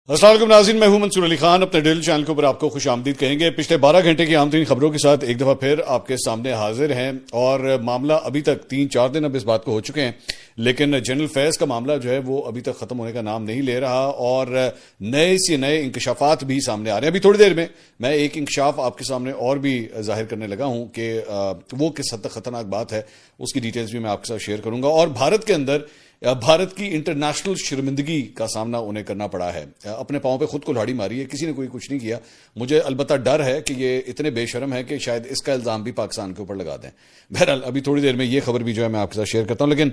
السلام علیکم ناظرین، میں ہوں منصور علی خان. اپنے ڈیلی چینل کے اوپر آپ کو خوش آمدید کہیں گے. پچھلے 12 گھنٹے کی اہم ترین خبروں کے ساتھ ایک دفعہ پھر آپ کے سامنے حاضر ہیں. اور معاملہ ابھی تک 3-4 دن اب اس بات کو ہو چکے ہیں، لیکن جنرل فیض کا معاملہ جو ہے وہ ابھی تک ختم ہونے کا نام نہیں لے رہا اور نئے سے نئے انکشافات بھی سامنے آ رہے ہیں. ابھی تھوڑی دیر میں ایک انکشاف آپ کے سامنے اور بھی ظاہر کرنے لگا ہوں کہ وہ کس حد تک خطرناک بات ہے. اس کی ڈیٹیلز بھی میں آپ کے ساتھ شیئر کروں گا. اور بھارت کے اندر بھارت کی انٹرنیشنل شرمندگی کا سامنا انہیں کرنا پڑا ہے. اپنے پاؤں پہ خود کو لاڑھی ماری ہے، کسی نے کوئی کچھ نہیں کیا. مجھے البتہ ڈر ہے کہ یہ اتنے بے شرم ہے کہ شاید اس کا الزام بھی پاکستان کے اوپر لگا دیں. بہرحال ابھی تھوڑی دیر میں یہ خبر بھی جو ہے میں آپ کے ساتھ شیئر کرتا ہوں. لیکن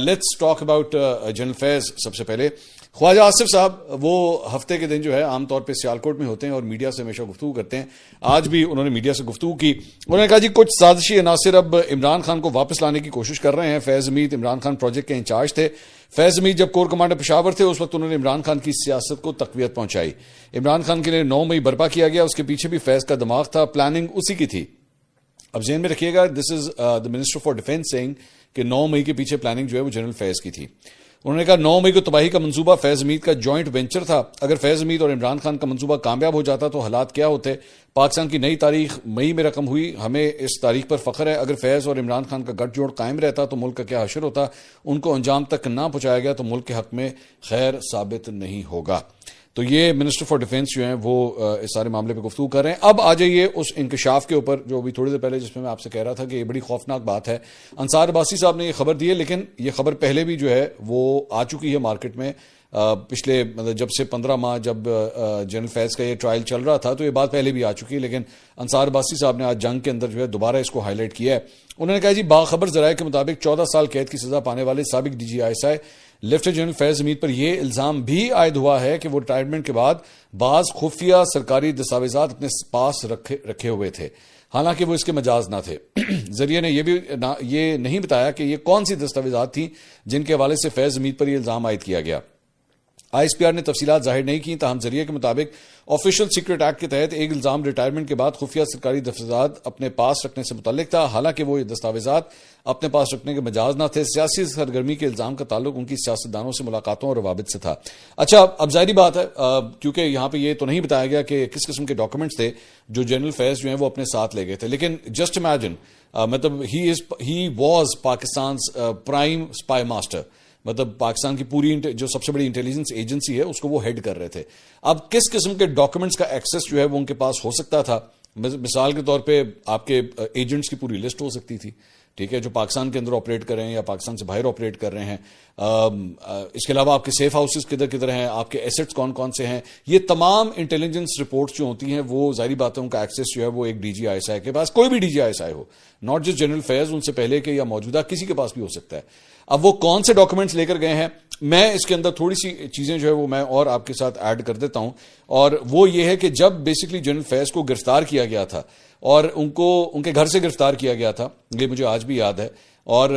لیٹس ٹاک اباؤٹ جنرل فیض. سب سے پہلے خواجہ آصف صاحب وہ ہفتے کے دن جو ہے عام طور پہ سیالکوٹ میں ہوتے ہیں اور میڈیا سے ہمیشہ گفتگو کرتے ہیں. آج بھی انہوں نے میڈیا سے گفتگو کی. انہوں نے کہا جی کچھ سازشی عناصر اب عمران خان کو واپس لانے کی کوشش کر رہے ہیں. فیض حمید عمران خان پروجیکٹ کے انچارج تھے. فیض حمید جب کور کمانڈر پشاور تھے اس وقت انہوں نے عمران خان کی سیاست کو تقویت پہنچائی. عمران خان کے لیے 9 مئی برپا کیا گیا. اس کے پیچھے بھی فیض کا دماغ تھا، پلاننگ اسی کی تھی. اب ذہن میں رکھیے گا، this is the minister for defence saying کہ 9 مئی کے پیچھے پلاننگ جو ہے وہ جنرل فیض کی تھی. انہوں نے کہا 9 مئی کو تباہی کا منصوبہ فیض حمید کا جوائنٹ وینچر تھا. اگر فیض حمید اور عمران خان کا منصوبہ کامیاب ہو جاتا تو حالات کیا ہوتے. پاکستان کی نئی تاریخ مئی میں رقم ہوئی. ہمیں اس تاریخ پر فخر ہے. اگر فیض اور عمران خان کا گٹھ جوڑ قائم رہتا تو ملک کا کیا حشر ہوتا. ان کو انجام تک نہ پہنچایا گیا تو ملک کے حق میں خیر ثابت نہیں ہوگا. تو یہ منسٹر فار ڈیفینس جو ہیں وہ اس سارے معاملے پہ گفتگو کر رہے ہیں. اب آ جائیے اس انکشاف کے اوپر جو ابھی تھوڑی دیر پہلے جس میں آپ سے کہہ رہا تھا کہ یہ بڑی خوفناک بات ہے. انصار عباسی صاحب نے یہ خبر دی ہے، لیکن یہ خبر پہلے بھی جو ہے وہ آ چکی ہے مارکیٹ میں. پچھلے جب سے 15 ماہ جب جنرل فیض کا یہ ٹرائل چل رہا تھا تو یہ بات پہلے بھی آ چکی ہے، لیکن انصار عباسی صاحب نے آج جنگ کے اندر جو ہے دوبارہ اس کو ہائی لائٹ کیا ہے. انہوں نے کہا جی باخبر ذرائع کے مطابق 14 سال قید کی سزا پانے والے سابق ڈی جی ISI lieutenant general Faiz Hameed پر یہ الزام بھی عائد ہوا ہے کہ وہ ریٹائرمنٹ کے بعد بعض خفیہ سرکاری دستاویزات اپنے پاس رکھے ہوئے تھے، حالانکہ وہ اس کے مجاز نہ تھے. ذریعے نے یہ نہیں بتایا کہ یہ کون سی دستاویزات تھیں جن کے حوالے سے فیض حمید پر یہ الزام عائد کیا گیا. ISPR نے تفصیلات ظاہر نہیں کی. تاہم ذریعے کے مطابق آفیشل سیکرٹ ایکٹ کے تحت ایک الزام ریٹائرمنٹ کے بعد خفیہ سرکاری دستاویزات اپنے پاس رکھنے سے متعلق تھا، حالانکہ وہ یہ دستاویزات اپنے پاس رکھنے کے مجاز نہ تھے. سیاسی سرگرمی کے الزام کا تعلق ان کی سیاستدانوں سے ملاقاتوں اور روابط سے تھا. اچھا، اب ظاہری بات ہے کیونکہ یہاں پہ یہ تو نہیں بتایا گیا کہ کس قسم کے ڈاکومنٹس تھے جو جنرل فیض جو ہیں وہ اپنے ساتھ لے گئے تھے، لیکن جسٹ امیجن مطلب he was Pakistan's prime spy master. مطلب پاکستان کی پوری جو سب سے بڑی انٹیلیجنس ایجنسی ہے اس کو وہ ہیڈ کر رہے تھے. اب کس قسم کے ڈاکومنٹس کا ایکسس جو ہے وہ ان کے پاس ہو سکتا تھا. مثال کے طور پہ آپ کے ایجنٹس کی پوری لسٹ ہو سکتی تھی، ٹھیک ہے، جو پاکستان کے اندر آپریٹ کر رہے ہیں یا پاکستان سے باہر آپریٹ کر رہے ہیں. اس کے علاوہ آپ کے سیف ہاؤسز کدھر کدھر ہیں، آپ کے ایسٹس کون کون سے ہیں. یہ تمام انٹیلیجنس رپورٹس جو ہوتی ہیں وہ ظاہری بات ہے ان کا ایکسس جو ہے وہ ایک ڈی جی ISI کے پاس، کوئی بھی ڈی جی ISI ہو، ناٹ جسٹ جنرل فیض، ان سے پہلے کے یا موجودہ کسی کے پاس بھی ہو سکتا ہے. اب وہ کون سے ڈاکومنٹس لے کر گئے ہیں، میں اس کے اندر تھوڑی سی چیزیں جو ہے وہ میں اور آپ کے ساتھ ایڈ کر دیتا ہوں. اور وہ یہ ہے کہ جب بیسکلی جنرل فیض کو گرفتار کیا گیا تھا اور ان کے گھر سے گرفتار کیا گیا تھا، یہ مجھے آج بھی یاد ہے، اور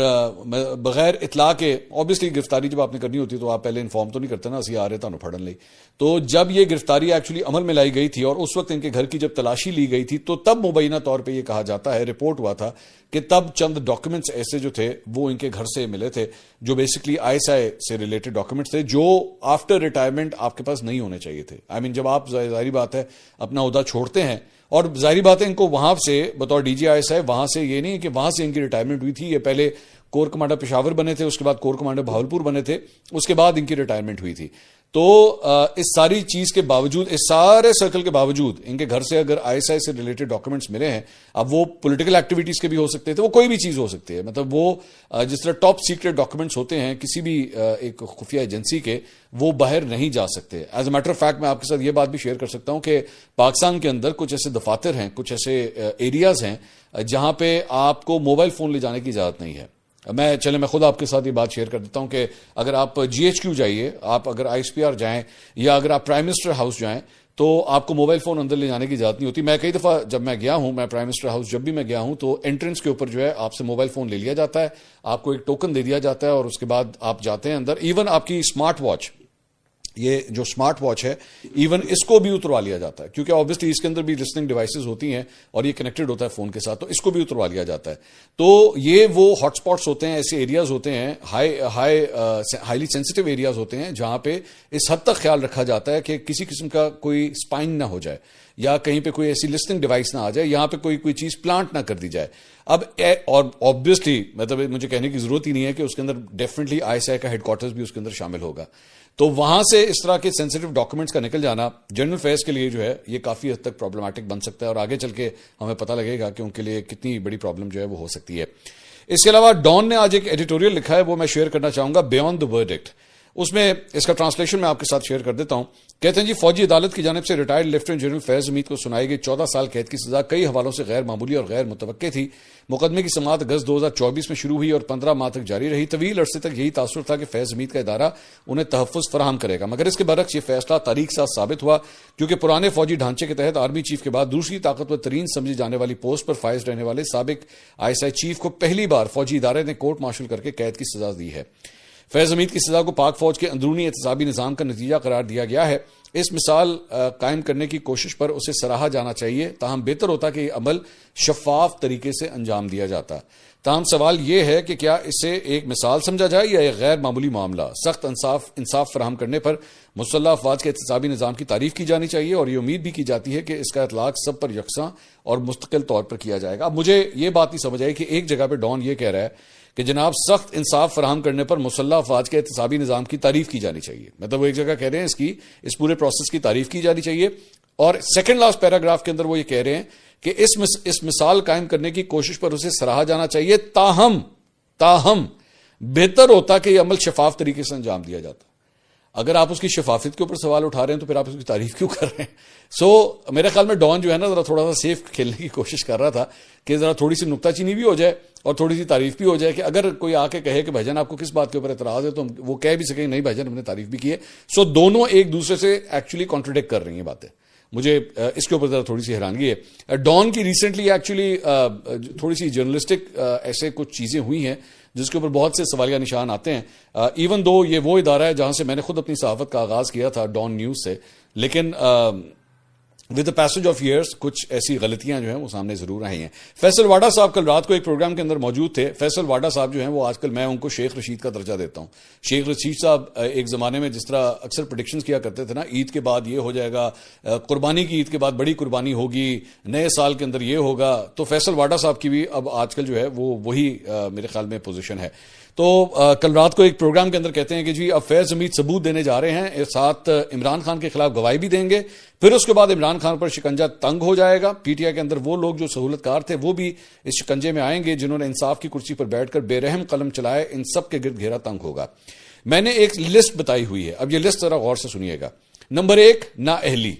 بغیر اطلاع کے obviously گرفتاری جب آپ نے کرنی ہوتی ہے تو آپ پہلے انفارم تو نہیں کرتے نا، اسی آ رہے تھا پھڑن لی. تو جب یہ گرفتاری ایکچولی عمل میں لائی گئی تھی اور اس وقت ان کے گھر کی جب تلاشی لی گئی تھی تو تب مبینہ طور پہ یہ کہا جاتا ہے، رپورٹ ہوا تھا کہ تب چند ڈاکومنٹس ایسے جو تھے وہ ان کے گھر سے ملے تھے جو بیسکلی ISI سے ریلیٹڈ ڈاکومنٹس تھے جو آفٹر ریٹائرمنٹ آپ کے پاس نہیں ہونے چاہیے تھے. جب آپ ظاہری بات ہے اپنا عہدہ چھوڑتے ہیں، اور ظاہری بات ہے ان کو وہاں سے بطور ڈی جی ISI وہاں سے یہ نہیں کہ وہاں سے ان کی ریٹائرمنٹ ہوئی تھی. یہ پہلے کور کمانڈر پشاور بنے تھے، اس کے بعد کور کمانڈر بہاولپور بنے تھے، اس کے بعد ان کی ریٹائرمنٹ ہوئی تھی. تو اس ساری چیز کے باوجود، اس سارے سرکل کے باوجود ان کے گھر سے اگر ISI سے ریلیٹڈ ڈاکومنٹس ملے ہیں، اب وہ پولیٹیکل ایکٹیویٹیز کے بھی ہو سکتے تھے، وہ کوئی بھی چیز ہو سکتی ہے. مطلب وہ جس طرح ٹاپ سیکرٹ ڈاکومنٹس ہوتے ہیں کسی بھی ایک خفیہ ایجنسی کے، وہ باہر نہیں جا سکتے. As a matter of fact میں آپ کے ساتھ یہ بات بھی شیئر کر سکتا ہوں کہ پاکستان کے اندر کچھ ایسے دفاتر ہیں، کچھ ایسے ایریاز ہیں جہاں پہ آپ کو موبائل فون لے جانے کی اجازت نہیں ہے. میں خود آپ کے ساتھ یہ بات شیئر کر دیتا ہوں کہ اگر آپ GHQ جائیے، آپ اگر ISPR جائیں یا اگر آپ پرائم منسٹر ہاؤس جائیں تو آپ کو موبائل فون اندر لے جانے کی اجازت نہیں ہوتی. میں کئی دفعہ جب میں گیا ہوں، میں پرائم منسٹر ہاؤس جب بھی میں گیا ہوں تو انٹرنس کے اوپر جو ہے آپ سے موبائل فون لے لیا جاتا ہے، آپ کو ایک ٹوکن دے دیا جاتا ہے اور اس کے بعد آپ جاتے ہیں اندر. ایون آپ کی اسمارٹ واچ یہ جو سمارٹ واچ ہے ایون اس کو بھی اتروا لیا جاتا ہے، کیونکہ آبویسلی اس کے اندر بھی لسننگ ڈیوائسز ہوتی ہیں اور یہ کنیکٹڈ ہوتا ہے فون کے ساتھ، تو اس کو بھی اتروا لیا جاتا ہے. تو یہ وہ ہاٹ اسپاٹس ہوتے ہیں، ایسے ایریاز ہوتے ہیں، ہائیلی سینسٹیو ایریاز ہوتے ہیں جہاں پہ اس حد تک خیال رکھا جاتا ہے کہ کسی قسم کا کوئی اسپائن نہ ہو جائے یا کہیں پہ کوئی ایسی لسننگ ڈیوائس نہ آ جائے، یہاں پہ کوئی چیز پلانٹ نہ کر دی جائے. اب اور آبویسلی مطلب مجھے کہنے کی ضرورت ہی نہیں ہے کہ اس کے اندر ڈیفینیٹلی آئی ایس آئی کا ہیڈ کوارٹرز بھی اس کے اندر شامل ہوگا. تو وہاں سے اس طرح کے سینسیٹیو ڈاکومنٹس کا نکل جانا جنرل افیئرز کے لیے جو ہے یہ کافی حد تک پرابلمٹک بن سکتا ہے، اور آگے چل کے ہمیں پتہ لگے گا کہ ان کے لیے کتنی بڑی پرابلم جو ہے وہ ہو سکتی ہے. اس کے علاوہ ڈان نے آج ایک ایڈیٹوریل لکھا ہے، وہ میں شیئر کرنا چاہوں گا، بیونڈ دی ورڈکٹ. اس میں اس کا ٹرانسلیشن میں آپ کے ساتھ شیئر کر دیتا ہوں. کہتے ہیں جی، فوجی عدالت کی جانب سے ریٹائرڈ لیفٹیننٹ جنرل فیض حمید کو سنائی گئی 14 سال قید کی سزا کئی حوالوں سے غیر معمولی اور غیر متوقع تھی. مقدمے کی سماعت اگست 2024 میں شروع ہوئی اور 15 ماہ تک جاری رہی. طویل عرصے تک یہی تاثر تھا کہ فیض حمید کا ادارہ انہیں تحفظ فراہم کرے گا، مگر اس کے برعکس یہ فیصلہ تاریخ ساز ثابت ہوا، کیونکہ پرانے فوجی ڈھانچے کے تحت آرمی چیف کے بعد دوسری طاقتور ترین سمجھی جانے والی پوسٹ پر فائز رہنے والے سابق آئی ایس آئی چیف کو پہلی بار فوجی ادارے نے کورٹ مارشل کر کے قید کی سزا دی ہے. فیض حمید کی سزا کو پاک فوج کے اندرونی احتسابی نظام کا نتیجہ قرار دیا گیا ہے. اس مثال قائم کرنے کی کوشش پر اسے سراہا جانا چاہیے، تاہم بہتر ہوتا کہ یہ عمل شفاف طریقے سے انجام دیا جاتا. تاہم سوال یہ ہے کہ کیا اسے ایک مثال سمجھا جائے یا ایک غیر معمولی معاملہ. سخت انصاف فراہم کرنے پر مسلح افواج کے احتسابی نظام کی تعریف کی جانی چاہیے، اور یہ امید بھی کی جاتی ہے کہ اس کا اطلاق سب پر یکساں اور مستقل طور پر کیا جائے گا. اب مجھے یہ بات نہیں سمجھ آئی کہ ایک جگہ پہ ڈان یہ کہہ رہا ہے کہ جناب سخت انصاف فراہم کرنے پر مسلح افواج کے احتسابی نظام کی تعریف کی جانی چاہیے. مطلب وہ ایک جگہ کہہ رہے ہیں اس پورے پروسیس کی تعریف کی جانی چاہیے، اور سیکنڈ لاسٹ پیراگراف کے اندر وہ یہ کہہ رہے ہیں کہ اس مثال قائم کرنے کی کوشش پر اسے سراہا جانا چاہیے، تاہم بہتر ہوتا کہ یہ عمل شفاف طریقے سے انجام دیا جاتا. اگر آپ اس کی شفافیت کے اوپر سوال اٹھا رہے ہیں تو پھر آپ اس کی تعریف کیوں کر رہے ہیں؟ میرے خیال میں ڈان جو ہے نا ذرا تھوڑا سا سیف کھیلنے کی کوشش کر رہا تھا کہ ذرا تھوڑی سی نکتہ چینی بھی ہو جائے اور تھوڑی سی تعریف بھی ہو جائے، کہ اگر کوئی آ کے کہے کہ بھائی جان آپ کو کس بات کے اوپر اعتراض ہے تو وہ کہہ بھی سکیں نہیں بھائی جان ہم نے تعریف بھی کی ہے. دونوں ایک دوسرے سے ایکچولی کانٹرڈکٹ کر رہی ہیں باتیں. مجھے اس کے اوپر ذرا تھوڑی سی حیرانگی ہے. ڈان کی ریسنٹلی ایکچولی تھوڑی سی جرنلسٹک ایسے کچھ چیزیں ہوئی ہیں جس کے اوپر بہت سے سوالیہ نشان آتے ہیں. ایون دو یہ وہ ادارہ ہے جہاں سے میں نے خود اپنی صحافت کا آغاز کیا تھا، ڈان نیوز سے، لیکن with the passage of years کچھ ایسی غلطیاں جو ہیں وہ سامنے ضرور آئی ہیں. فیصل واڈا صاحب کل رات کو ایک پروگرام کے اندر موجود تھے. فیصل واڈا صاحب جو ہیں وہ آج کل میں ان کو شیخ رشید کا درجہ دیتا ہوں. شیخ رشید صاحب ایک زمانے میں جس طرح اکثر پریڈکشنز کیا کرتے تھے نا، عید کے بعد یہ ہو جائے گا، قربانی کی عید کے بعد بڑی قربانی ہوگی، نئے سال کے اندر یہ ہوگا، تو فیصل واڈا صاحب کی بھی اب آج کل جو ہے وہ وہی میرے خیال میں پوزیشن ہے. تو کل رات کو ایک پروگرام کے اندر کہتے ہیں کہ جی اب فیض حمید ثبوت دینے جا رہے ہیں، ساتھ عمران خان کے خلاف گواہی بھی دیں گے، پھر اس کے بعد عمران خان پر شکنجہ تنگ ہو جائے گا. پی ٹی آئی کے اندر وہ لوگ جو سہولت کار تھے وہ بھی اس شکنجے میں آئیں گے، جنہوں نے انصاف کی کرسی پر بیٹھ کر بے رحم قلم چلائے، ان سب کے گرد گھیرا تنگ ہوگا. میں نے ایک لسٹ بتائی ہوئی ہے، اب یہ لسٹ ذرا غور سے سنیے گا. نمبر 1، نااہلی،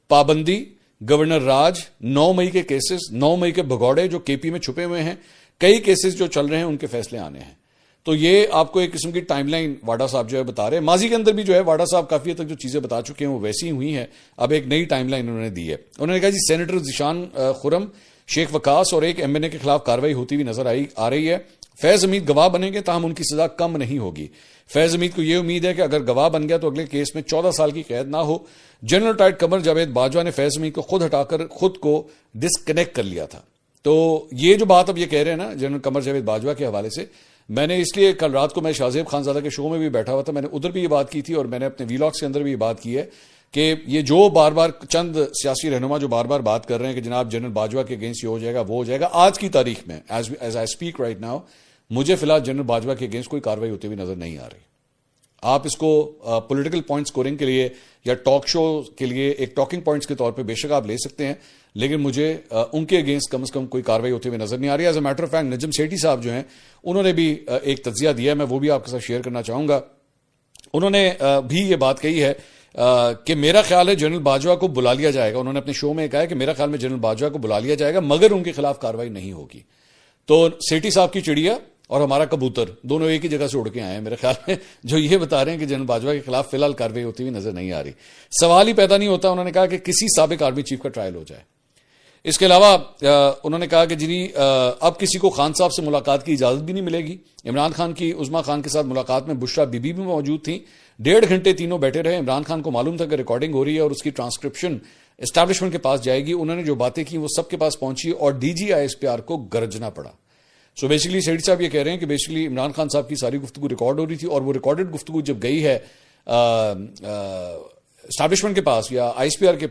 پابندی، گورنر راج، 9 مئی کے کیسز، 9 مئی کے بھگوڑے جو کے پی میں چھپے ہوئے ہیں، کئی کیسز جو چل رہے ہیں ان کے فیصلے آنے ہیں. تو یہ آپ کو ایک قسم کی ٹائم لائن واڈا صاحب جو ہے بتا رہے ہیں. ماضی کے اندر بھی جو ہے واڈا صاحب کافی حد تک جو چیزیں بتا چکے ہیں وہ ویسی ہی ہوئی ہیں. اب ایک نئی ٹائم لائن انہوں نے دی ہے. انہوں نے کہا جی سینیٹر ذیشان خرم، شیخ وقاص اور ایک ایم این اے کے خلاف کارروائی ہوتی ہوئی نظر آ رہی ہے. فیض حمید گواہ بنیں گے، تاہم ان کی سزا کم نہیں ہوگی. فیض حمید کو یہ امید ہے کہ اگر گواہ بن گیا تو اگلے کیس میں 14 سال کی قید نہ ہو. جنرل ٹائٹ قمر جاوید باجوہ نے فیض حمید کو خود ہٹا کر خود کو ڈسکنیکٹ کر لیا تھا. تو یہ جو بات اب یہ کہہ رہے ہیں نا جنرل قمر جاوید باجوہ کے حوالے سے، میں نے اس لیے کل رات کو میں شاہ زیب خانزادہ کے شو میں بھی بیٹھا ہوا تھا، میں نے ادھر بھی یہ بات کی تھی اور میں نے اپنے ویلاگس کے اندر بھی یہ بات کی ہے کہ یہ جو بار بار چند سیاسی رہنما جو بار بار بات کر رہے ہیں کہ جناب جنرل باجوہ کے اگینسٹ یہ ہو جائے گا وہ ہو جائے گا، آج کی تاریخ میں as I speak right now مجھے فی الحال جنرل باجوہ کے اگینسٹ کوئی کاروائی ہوتی ہوئی نظر نہیں آ رہی. آپ اس کو پولیٹیکل پوائنٹ سکورنگ کے لیے یا ٹاک شو کے لیے ایک ٹاکنگ پوائنٹس کے طور پہ بے شک آپ لے سکتے ہیں، لیکن مجھے ان کے اگینسٹ کم از کم کوئی کاروائی ہوتے ہوئے نظر نہیں آ رہی ہے. As a matter of fact Najam Sethi صاحب جو ہیں انہوں نے بھی ایک تجزیہ دیا ہے، میں وہ بھی آپ کے ساتھ شیئر کرنا چاہوں گا. انہوں نے بھی یہ بات کہی ہے کہ میرا خیال ہے جنرل باجوہ کو بلا لیا جائے گا. انہوں نے اپنے شو میں کہا ہے کہ میرا خیال میں جنرل باجوہ کو بلا لیا جائے گا مگر ان کے خلاف کاروائی نہیں ہوگی. تو سیٹھی صاحب کی چڑیا اور ہمارا کبوتر دونوں ایک ہی جگہ سے اڑ کے آئے ہیں میرے خیال میں، جو یہ بتا رہے ہیں کہ جنرل باجوہ کے خلاف فی الحال کاروائی ہوتی ہوئی نظر نہیں آ رہی. سوال ہی پیدا نہیں ہوتا. انہوں نے کہا کہ کسی سابق آرمی چیف کا ٹرائل ہو جائے. اس کے علاوہ انہوں نے کہا کہ جی اب کسی کو خان صاحب سے ملاقات کی اجازت بھی نہیں ملے گی. عمران خان کی عظما خان کے ساتھ ملاقات میں بشرا بی بی بھی موجود تھیں. 1.5 گھنٹے تینوں بیٹھے رہے. عمران خان کو معلوم تھا کہ ریکارڈنگ ہو رہی ہے اور اس کی ٹرانسکرپشن اسٹیبلشمنٹ کے پاس جائے گی. انہوں نے جو باتیں کی وہ سب کے پاس پہنچی اور D G I S P R کو گرجنا پڑا. سو بیسیکلی سعید صاحب یہ کہہ رہے ہیں کہ بیسیکلی عمران خان صاحب کی ساری گفتگو ریکارڈ ہو رہی تھی اور وہ ریکارڈڈ گفتگو جب گئی ہے اسٹیبلشمنٹ کے پاس یا آئی ایس پی آر کے